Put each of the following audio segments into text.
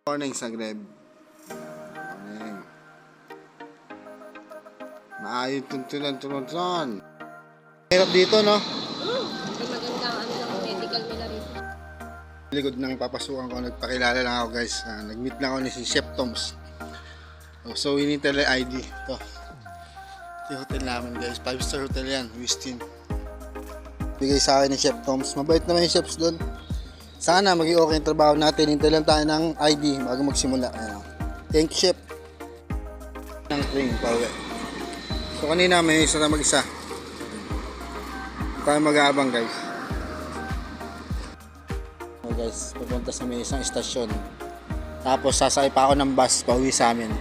Morning sa Greb. Morning. Maayos tuntunan. Hirap dito, no? Maganda ang medical nila rin. Likod ng papasukan ko, nagpakilala lang ako guys. Nag-meet lang ako ni si Chef Toms. So, hinintay lang ID. Ito. Ito yung hotel namin guys. 5-star hotel yan. Wistin. Bigay sa akin ni Chef Toms. Mabait naman yung chefs doon. Sana maging okay yung trabaho natin. Hintay lang tayo ng ID bago magsimula. Ayan. Thank you, Chef. Ng train, pauwi. So, kanina may isa na mag-isa. Tayo mag-aabang guys. Okay guys, pupunta sa may isang istasyon. Tapos sasakay pa ako ng bus pauwi sa amin.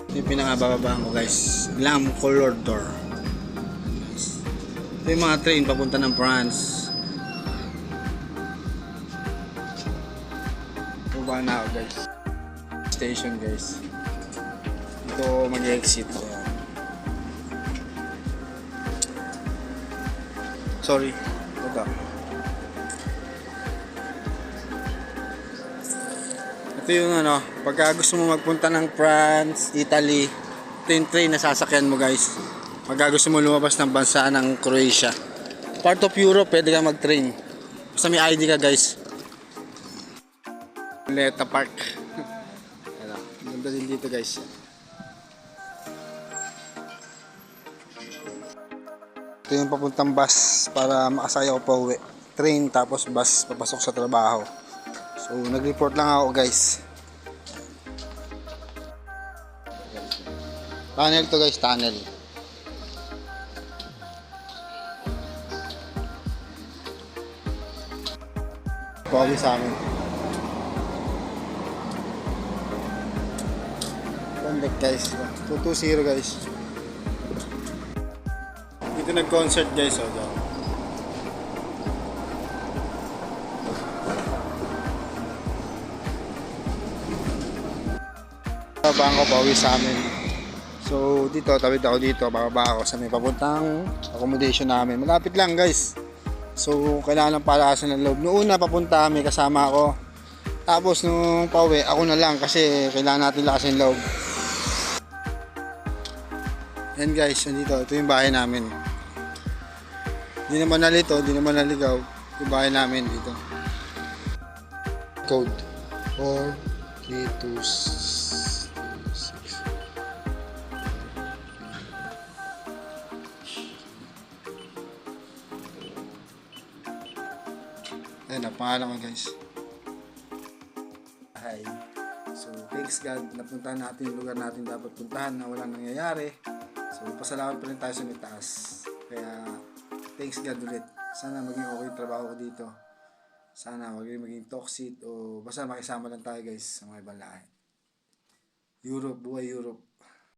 Ito yung pinakabababaan ko guys. Glam Color Door. Ito yung mga train papunta ng France. Baba na ako guys. Station guys. Ito mag-exit. Sorry. Ito. Ito yung pagka gusto mo magpunta ng France, Italy, ito yung train na sasakyan mo guys. Pagka gusto mo lumabas ng bansa ng Croatia. Part of Europe, pwede ka mag-train. Basta may ID ka guys. Leta Park. Ganda din dito guys. Ito yung papuntang bus para makasaya ako pa uwi. Train tapos bus papasok sa trabaho. So nag-report lang ako guys. Tunnel to guys, tunnel. Pauwi sa amin. Contact guys. 220 guys. Dito nag-concert guys. Babaan ko pauwi sa amin. So dito, tawid ako dito. Bababa ako sa may papuntang accommodation namin. Malapit lang guys. So kailangan ng palakasan ng loob. Noong una papunta kami kasama ako. Tapos nung pauwi, ako na lang kasi kailangan natin lakasin loob. Yan guys, nandito. Ito yung bahay namin. Hindi naman nalito, hindi naman naligaw. Yung bahay namin dito. Code 4326. Ayan na, pangalan ko guys. Hi. So, thanks God, napuntahan natin yung lugar natin dapat puntahan na walang nangyayari. So, pasalamat pa rin tayo sa may taas. Kaya, thanks God ulit. Sana maging okay yung trabaho ko dito. Sana wag maging toxic o basta makisama lang tayo guys sa mga ibang lahi. Europe, buhay Europe.